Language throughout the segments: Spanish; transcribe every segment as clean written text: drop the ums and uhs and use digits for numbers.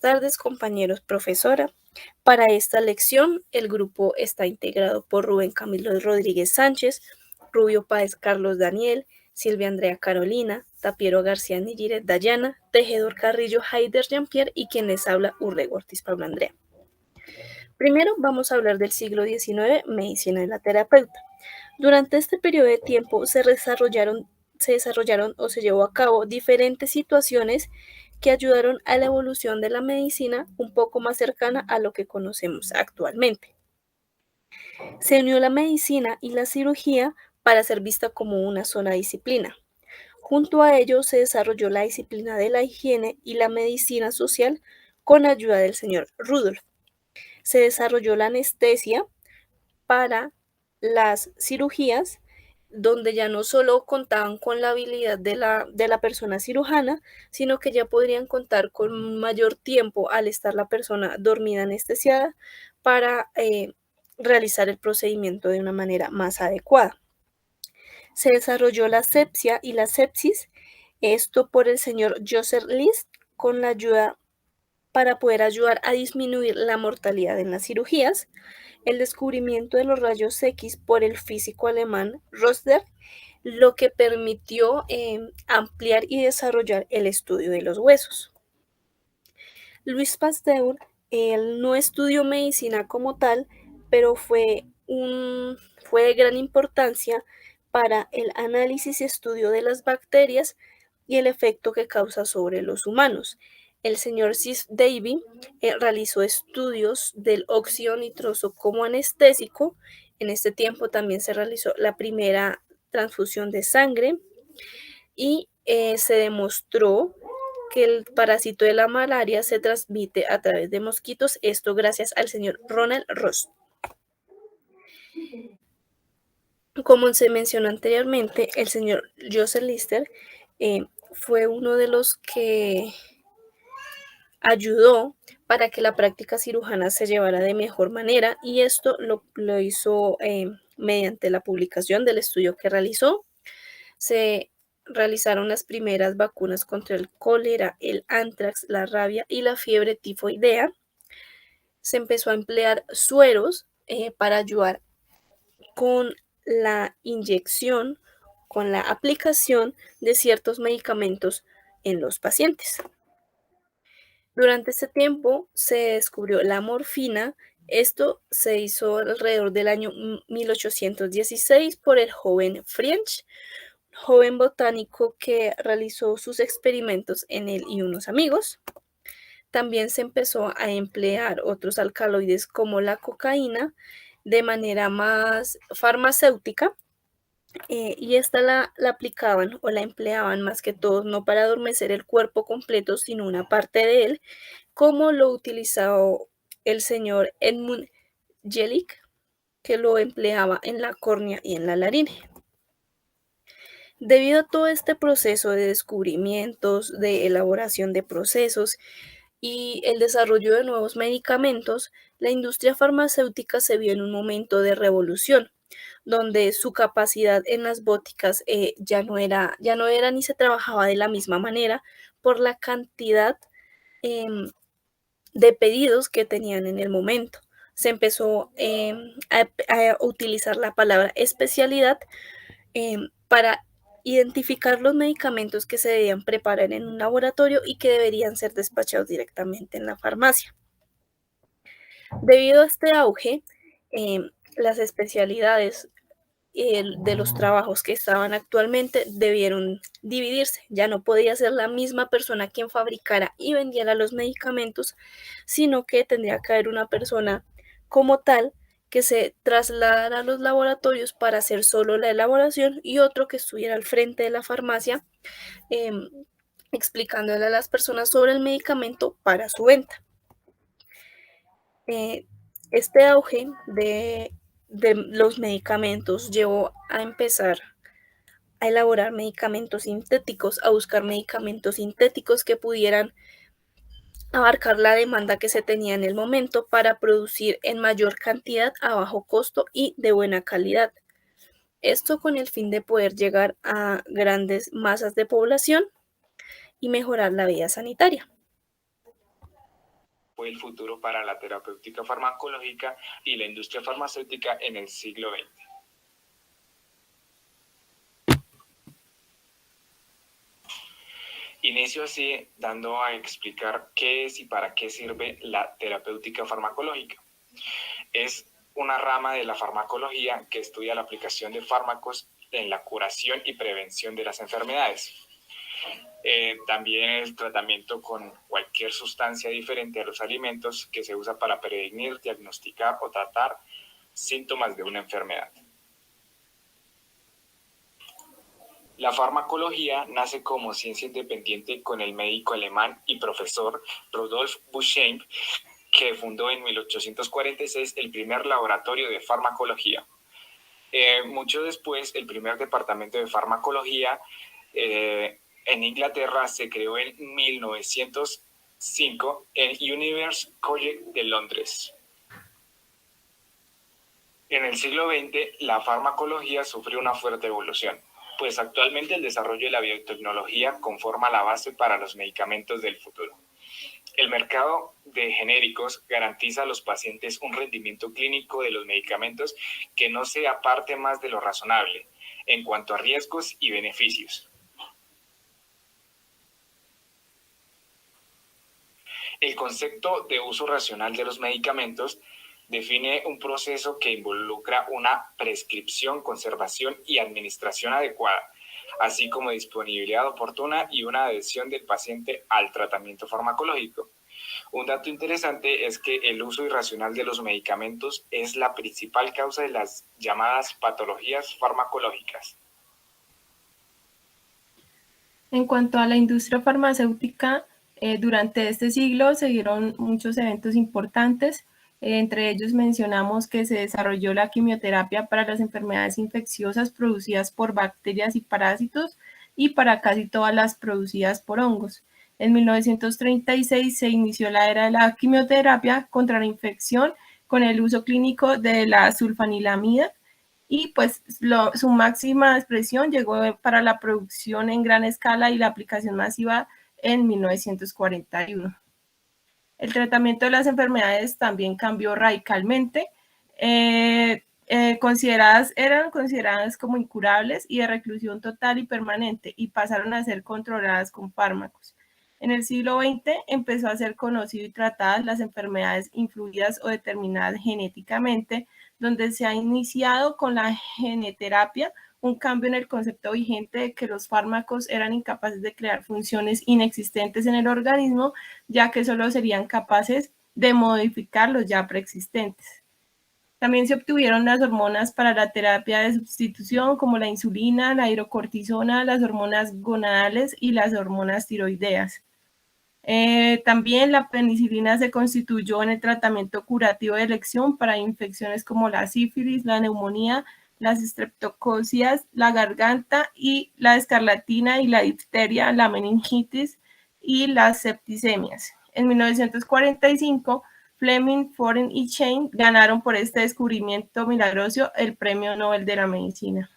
buenas tardes, compañeros, profesora. Para esta lección, el grupo está integrado por Rubén Camilo Rodríguez Sánchez, Rubio Páez Carlos Daniel, Silvia Andrea Carolina, Tapiero García Nigiret Dayana, Tejedor Carrillo Haider Jean-Pierre y quien les habla Urrego Ortiz Paula Andrea. Primero vamos a hablar del siglo XIX, medicina de la terapeuta. Durante este periodo de tiempo se desarrollaron o se llevó a cabo diferentes situaciones que ayudaron a la evolución de la medicina un poco más cercana a lo que conocemos actualmente. Se unió la medicina y la cirugía para ser vista como una sola disciplina. Junto a ello se desarrolló la disciplina de la higiene y la medicina social con ayuda del señor Rudolf. Se desarrolló la anestesia para las cirugías, donde ya no solo contaban con la habilidad de la persona cirujana, sino que ya podrían contar con mayor tiempo al estar la persona dormida anestesiada para realizar el procedimiento de una manera más adecuada. Se desarrolló la asepsia y la sepsis, esto por el señor Joseph List, con la ayuda para poder ayudar a disminuir la mortalidad en las cirugías. El descubrimiento de los rayos X por el físico alemán Rösler, lo que permitió ampliar y desarrollar el estudio de los huesos. Louis Pasteur, él no estudió medicina como tal, pero fue de gran importancia para el análisis y estudio de las bacterias y el efecto que causa sobre los humanos. El señor Cis Davy realizó estudios del óxido nitroso como anestésico. En este tiempo también se realizó la primera transfusión de sangre y se demostró que el parásito de la malaria se transmite a través de mosquitos, esto gracias al señor Ronald Ross. Como se mencionó anteriormente, el señor Joseph Lister fue uno de los que ayudó para que la práctica cirujana se llevara de mejor manera y esto lo hizo mediante la publicación del estudio que realizó. Se realizaron las primeras vacunas contra el cólera, el antrax, la rabia y la fiebre tifoidea. Se empezó a emplear sueros para ayudar con la inyección, con la aplicación de ciertos medicamentos en los pacientes. Durante este tiempo se descubrió la morfina. Esto se hizo alrededor del año 1816 por el joven French, joven botánico que realizó sus experimentos en él y unos amigos. También se empezó a emplear otros alcaloides como la cocaína de manera más farmacéutica y esta la aplicaban o la empleaban más que todo no para adormecer el cuerpo completo, sino una parte de él, como lo utilizó el señor Edmund Jelinek, que lo empleaba en la córnea y en la laringe. Debido a todo este proceso de descubrimientos, de elaboración de procesos y el desarrollo de nuevos medicamentos, la industria farmacéutica se vio en un momento de revolución, donde su capacidad en las boticas ya no era ni se trabajaba de la misma manera por la cantidad em, de pedidos que tenían en el momento. Se empezó a utilizar la palabra especialidad para identificar los medicamentos que se debían preparar en un laboratorio y que deberían ser despachados directamente en la farmacia. Debido a este auge, las especialidades de los trabajos que estaban actualmente debieron dividirse. Ya no podía ser la misma persona quien fabricara y vendiera los medicamentos, sino que tendría que haber una persona como tal que se trasladara a los laboratorios para hacer solo la elaboración y otro que estuviera al frente de la farmacia em, explicándole a las personas sobre el medicamento para su venta. Eh, este auge de los medicamentos llevó a empezar a elaborar medicamentos sintéticos, a buscar medicamentos sintéticos que pudieran abarcar la demanda que se tenía en el momento para producir en mayor cantidad a bajo costo y de buena calidad. Esto con el fin de poder llegar a grandes masas de población y mejorar la vida sanitaria. fue el futuro para la terapéutica farmacológica y la industria farmacéutica en el siglo XX. Inicio así dando a explicar qué es y para qué sirve la terapéutica farmacológica. Es una rama de la farmacología que estudia la aplicación de fármacos en la curación y prevención de las enfermedades. También el tratamiento con cualquier sustancia diferente a los alimentos que se usa para prevenir, diagnosticar o tratar síntomas de una enfermedad. La farmacología nace como ciencia independiente con el médico alemán y profesor Rudolf Buschheim, que fundó en 1846 el primer laboratorio de farmacología. Mucho después, el primer departamento de farmacología en Inglaterra se creó en 1905 en University College de Londres. En el siglo XX, la farmacología sufrió una fuerte evolución, pues actualmente el desarrollo de la biotecnología conforma la base para los medicamentos del futuro. El mercado de genéricos garantiza a los pacientes un rendimiento clínico de los medicamentos que no se aparte más de lo razonable en cuanto a riesgos y beneficios. El concepto de uso racional de los medicamentos define un proceso que involucra una prescripción, conservación y administración adecuada, así como disponibilidad oportuna y una adhesión del paciente al tratamiento farmacológico. Un dato interesante es que el uso irracional de los medicamentos es la principal causa de las llamadas patologías farmacológicas. En cuanto a la industria farmacéutica, durante este siglo se dieron muchos eventos importantes. Entre ellos mencionamos que se desarrolló la quimioterapia para las enfermedades infecciosas producidas por bacterias y parásitos y para casi todas las producidas por hongos. En 1936 se inició la era de la quimioterapia contra la infección con el uso clínico de la sulfanilamida, y pues su máxima expresión llegó para la producción en gran escala y la aplicación masiva en 1941. El tratamiento de las enfermedades también cambió radicalmente. Eran consideradas como incurables y de reclusión total y permanente, y pasaron a ser controladas con fármacos. En el siglo XX empezó a ser conocido y tratadas las enfermedades influidas o determinadas genéticamente, donde se ha iniciado con la geneterapia un cambio en el concepto vigente de que los fármacos eran incapaces de crear funciones inexistentes en el organismo, ya que solo serían capaces de modificar los ya preexistentes. También se obtuvieron las hormonas para la terapia de sustitución, como la insulina, la hidrocortisona, las hormonas gonadales y las hormonas tiroideas. También la penicilina se constituyó en el tratamiento curativo de elección para infecciones como la sífilis, la neumonía, las estreptococias, la garganta y la escarlatina y la difteria, la meningitis y las septicemias. En 1945, Fleming, Foren y Chain ganaron por este descubrimiento milagroso el Premio Nobel de la Medicina.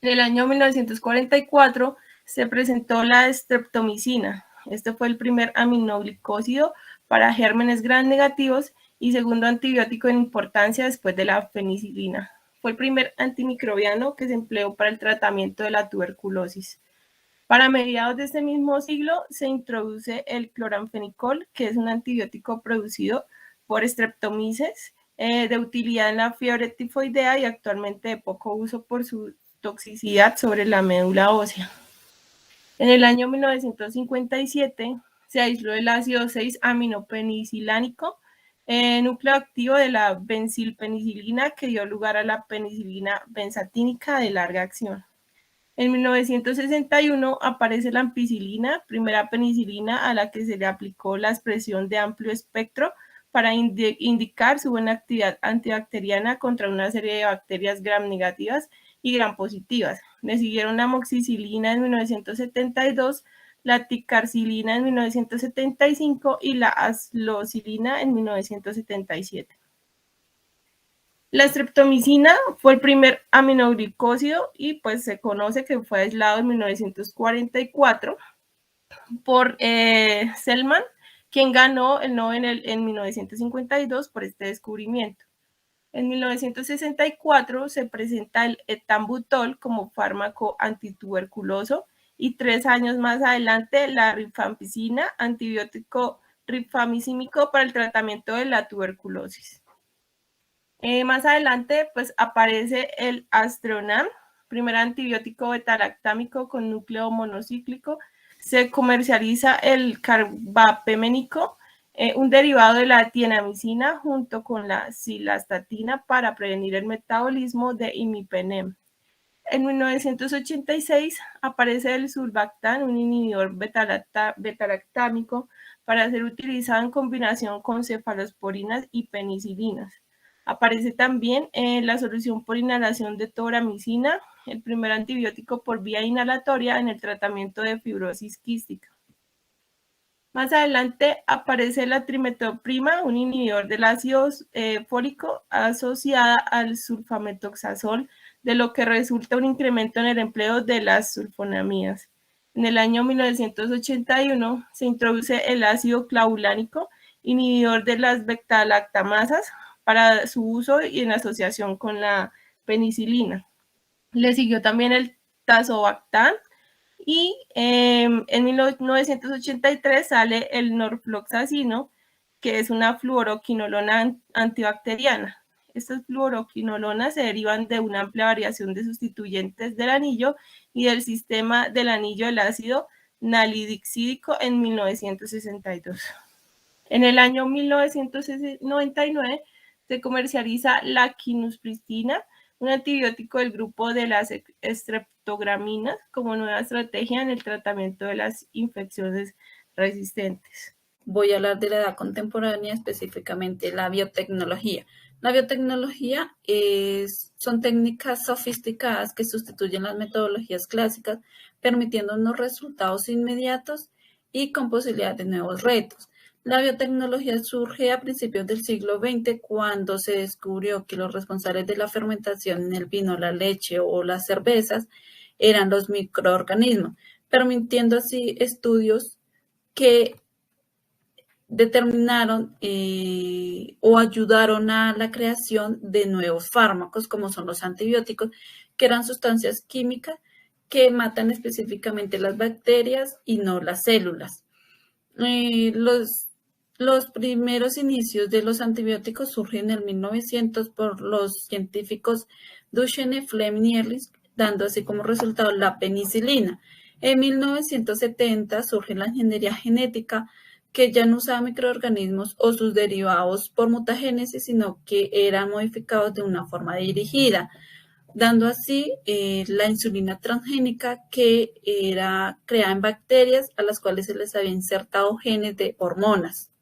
En el año 1944 se presentó la streptomicina. Este fue el primer aminoglicósido para gérmenes gram negativos y segundo antibiótico en importancia después de la penicilina. Fue el primer antimicrobiano que se empleó para el tratamiento de la tuberculosis. Para mediados de este mismo siglo se introduce el cloranfenicol, que es un antibiótico producido por Streptomyces, de utilidad en la fiebre tifoidea y actualmente de poco uso por su toxicidad sobre la médula ósea. En el año 1957 se aisló el ácido 6-aminopenicilánico, núcleo activo de la benzilpenicilina, que dio lugar a la penicilina benzatínica de larga acción. En 1961 aparece la ampicilina, primera penicilina a la que se le aplicó la expresión de amplio espectro para indicar su buena actividad antibacteriana contra una serie de bacterias gram negativas y gram positivas. Le siguieron la amoxicilina en 1972, la ticarcilina en 1975 y la aslocilina en 1977. La streptomicina fue el primer aminoglicósido y pues se conoce que fue aislado en 1944 por Selman quien ganó el Nobel en 1952 por este descubrimiento. En 1964 se presenta el etambutol como fármaco antituberculoso y 3 años más adelante la rifampicina, antibiótico rifamicínico para el tratamiento de la tuberculosis. Más adelante pues aparece el Astronam, primer antibiótico betalactámico con núcleo monocíclico. Se comercializa el carbapémenico, un derivado de la tienamicina junto con la cilastatina para prevenir el metabolismo de imipenem. En 1986 aparece el Sulbactam, un inhibidor betalactámico para ser utilizado en combinación con cefalosporinas y penicilinas. Aparece también la solución por inhalación de tobramicina, el primer antibiótico por vía inhalatoria en el tratamiento de fibrosis quística. Más adelante aparece la trimetoprima, un inhibidor del ácido fólico asociada al sulfametoxazol, de lo que resulta un incremento en el empleo de las sulfonamidas. En el año 1981 se introduce el ácido clavulánico, inhibidor de las beta-lactamasas, para su uso y en asociación con la penicilina. Le siguió también el tazobactam y en 1983 sale el norfloxacino, que es una fluoroquinolona antibacteriana. Estas fluoroquinolonas se derivan de una amplia variación de sustituyentes del anillo y del sistema del anillo del ácido nalidixídico en 1962. En el año 1999 se comercializa la quinaspristina, un antibiótico del grupo de las estreptograminas, como nueva estrategia en el tratamiento de las infecciones resistentes. Voy a hablar de la edad contemporánea, específicamente la biotecnología. La biotecnología son técnicas sofisticadas que sustituyen las metodologías clásicas, permitiendo unos resultados inmediatos y con posibilidad de nuevos retos. La biotecnología surge a principios del siglo XX cuando se descubrió que los responsables de la fermentación en el vino, la leche o las cervezas eran los microorganismos, permitiendo así estudios que determinaron o ayudaron a la creación de nuevos fármacos, como son los antibióticos, que eran sustancias químicas que matan específicamente las bacterias y no las células. Los primeros inicios de los antibióticos surgen en el 1900 por los científicos Duchenne, Fleming y Ehrlich, dando así como resultado la penicilina. En 1970 surge la ingeniería genética, que ya no usaba microorganismos o sus derivados por mutagénesis, sino que eran modificados de una forma dirigida, dando así la insulina transgénica, que era creada en bacterias a las cuales se les había insertado genes de hormonas.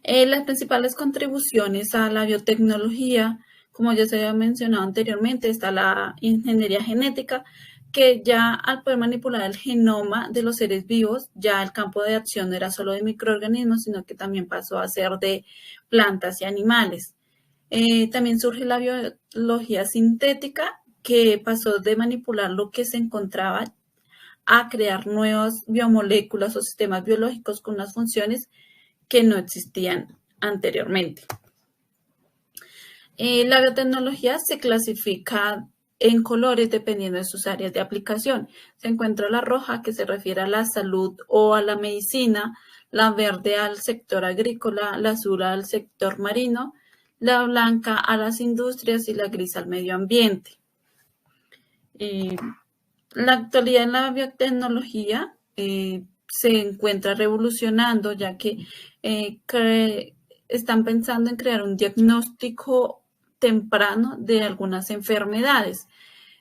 Las principales contribuciones a la biotecnología, como ya se había mencionado anteriormente, está la ingeniería genética, que ya al poder manipular el genoma de los seres vivos, ya el campo de acción no era solo de microorganismos, sino que también pasó a ser de plantas y animales. También surge la biología sintética, que pasó de manipular lo que se encontraba a crear nuevas biomoléculas o sistemas biológicos con unas funciones que no existían anteriormente. La biotecnología se clasifica en colores dependiendo de sus áreas de aplicación. Se encuentra la roja, que se refiere a la salud o a la medicina, la verde al sector agrícola, la azul al sector marino, la blanca a las industrias y la gris al medio ambiente. La actualidad en la biotecnología se encuentra revolucionando, ya que están pensando en crear un diagnóstico temprano de algunas enfermedades.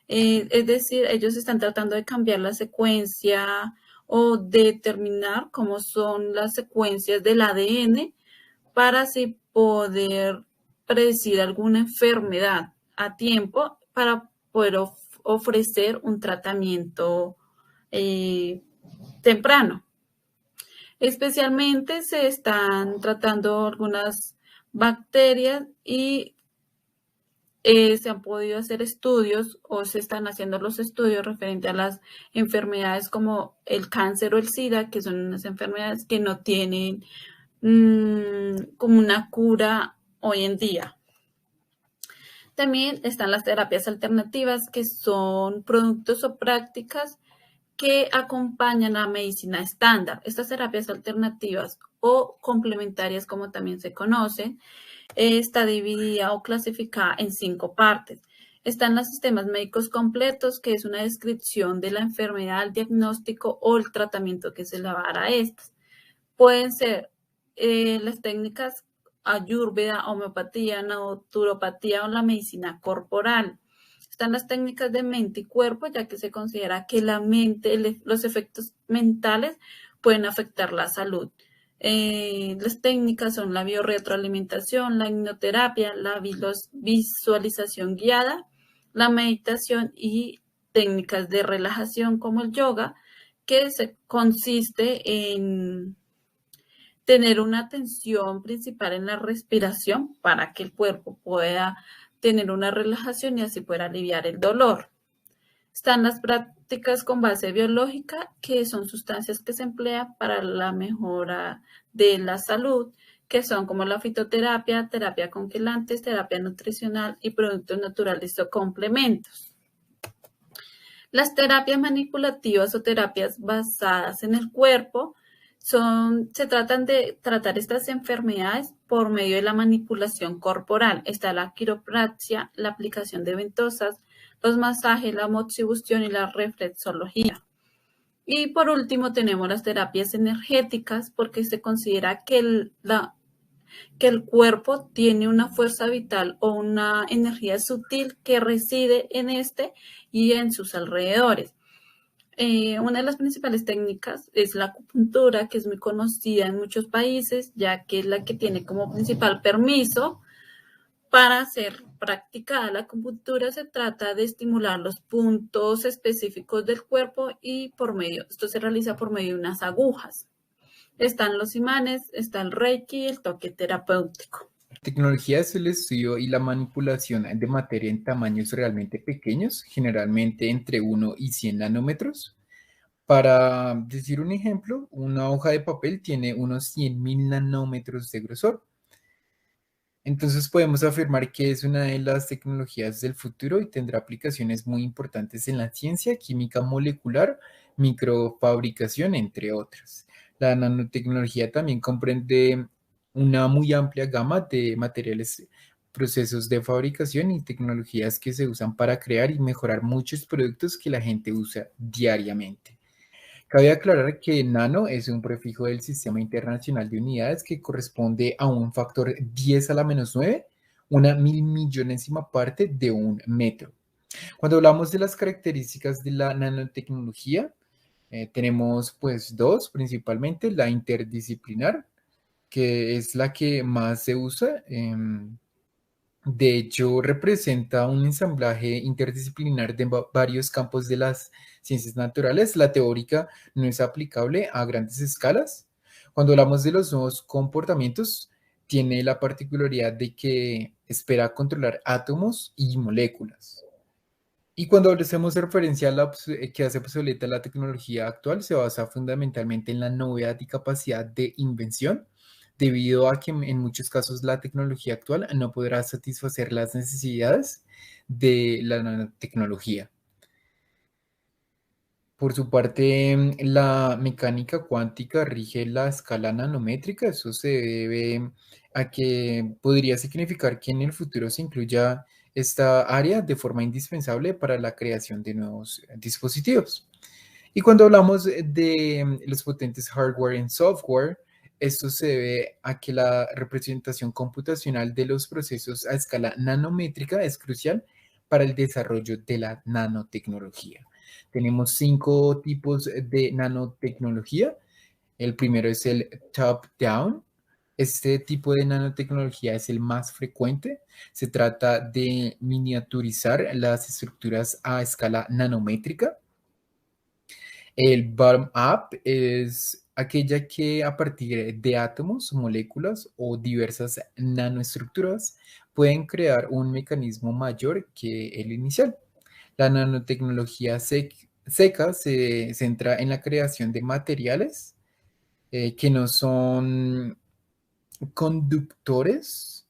Es decir, ellos están tratando de cambiar la secuencia o determinar cómo son las secuencias del ADN para así poder predecir alguna enfermedad a tiempo para poder ofrecer un tratamiento temprano. Especialmente se están tratando algunas bacterias y se han podido hacer estudios o se están haciendo los estudios referente a las enfermedades como el cáncer o el SIDA, que son unas enfermedades que no tienen como una cura hoy en día. También están las terapias alternativas, que son productos o prácticas que acompañan a la medicina estándar. Estas terapias alternativas o complementarias, como también se conocen, está dividida o clasificada en 5 partes. Están los sistemas médicos completos, que es una descripción de la enfermedad, el diagnóstico o el tratamiento que se le va a dar a estas. Pueden ser las técnicas ayurveda, homeopatía, naturopatía o la medicina corporal. Están las técnicas de mente y cuerpo, ya que se considera que la mente, los efectos mentales pueden afectar la salud. Las técnicas son la biorretroalimentación, la hipnoterapia, la visualización guiada, la meditación y técnicas de relajación como el yoga, que consiste en tener una atención principal en la respiración para que el cuerpo pueda tener una relajación y así poder aliviar el dolor. Están las prácticas con base biológica, que son sustancias que se emplean para la mejora de la salud, que son como la fitoterapia, terapia con quelantes, terapia nutricional y productos naturales o complementos. Las terapias manipulativas o terapias basadas en el cuerpo se tratan de tratar estas enfermedades por medio de la manipulación corporal. Está la quiropraxia, la aplicación de ventosas, los masajes, la moxibustión y la reflexología. Y por último tenemos las terapias energéticas, porque se considera que el cuerpo tiene una fuerza vital o una energía sutil que reside en este y en sus alrededores. Una de las principales técnicas es la acupuntura, que es muy conocida en muchos países, ya que es la que tiene como principal permiso para ser practicada. La acupuntura se trata de estimular los puntos específicos del cuerpo y esto se realiza por medio de unas agujas. Están los imanes, está el reiki y el toque terapéutico. Tecnología es el estudio y la manipulación de materia en tamaños realmente pequeños, generalmente entre 1 y 100 nanómetros. Para decir un ejemplo, una hoja de papel tiene unos 100.000 nanómetros de grosor. Entonces podemos afirmar que es una de las tecnologías del futuro y tendrá aplicaciones muy importantes en la ciencia, química molecular, microfabricación, entre otras. La nanotecnología también comprende una muy amplia gama de materiales, procesos de fabricación y tecnologías que se usan para crear y mejorar muchos productos que la gente usa diariamente. Cabe aclarar que nano es un prefijo del Sistema Internacional de Unidades que corresponde a un factor 10 a la menos 9, una milmillonésima parte de un metro. Cuando hablamos de las características de la nanotecnología, tenemos pues 2 principalmente: la interdisciplinar, que es la que más se usa. De hecho, representa un ensamblaje interdisciplinar de varios campos de las ciencias naturales. La teórica no es aplicable a grandes escalas. Cuando hablamos de los nuevos comportamientos, tiene la particularidad de que espera controlar átomos y moléculas. Y cuando hacemos referencia a que hace obsoleta la tecnología actual, se basa fundamentalmente en la novedad y capacidad de invención, debido a que en muchos casos la tecnología actual no podrá satisfacer las necesidades de la nanotecnología. Por su parte, la mecánica cuántica rige la escala nanométrica. Eso se debe a que podría significar que en el futuro se incluya esta área de forma indispensable para la creación de nuevos dispositivos. Y cuando hablamos de los potentes hardware y software, esto se debe a que la representación computacional de los procesos a escala nanométrica es crucial para el desarrollo de la nanotecnología. Tenemos 5 tipos de nanotecnología. El primero es el top-down. Este tipo de nanotecnología es el más frecuente. Se trata de miniaturizar las estructuras a escala nanométrica. El bottom-up es aquella que a partir de átomos, moléculas o diversas nanoestructuras pueden crear un mecanismo mayor que el inicial. La nanotecnología seca se centra en la creación de materiales que no son conductores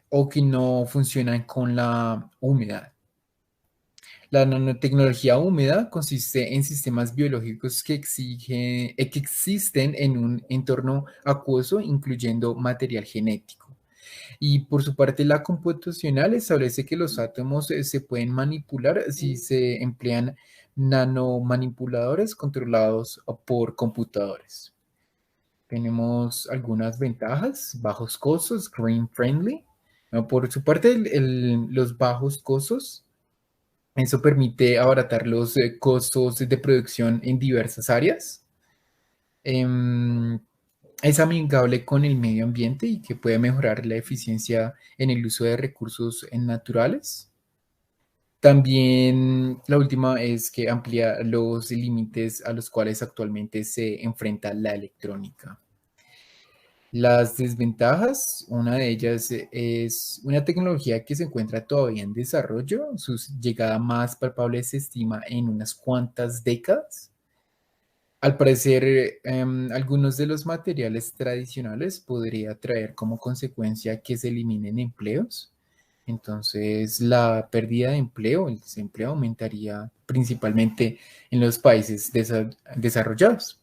o que no funcionan con la humedad. La nanotecnología húmeda consiste en sistemas biológicos que existen en un entorno acuoso, incluyendo material genético. Y por su parte, la computacional establece que los átomos se pueden manipular si se emplean nanomanipuladores controlados por computadores. Tenemos algunas ventajas: bajos costos, green friendly. Por su parte, los bajos costos, eso permite abaratar los costos de producción en diversas áreas. Em, es amigable con el medio ambiente y que puede mejorar la eficiencia en el uso de recursos naturales. También la última es que amplía los límites a los cuales actualmente se enfrenta la electrónica. Las desventajas, una de ellas es una tecnología que se encuentra todavía en desarrollo. Su llegada más palpable se estima en unas cuantas décadas. Al parecer, algunos de los materiales tradicionales podría traer como consecuencia que se eliminen empleos. Entonces, la pérdida de empleo, el desempleo aumentaría principalmente en los países desarrollados.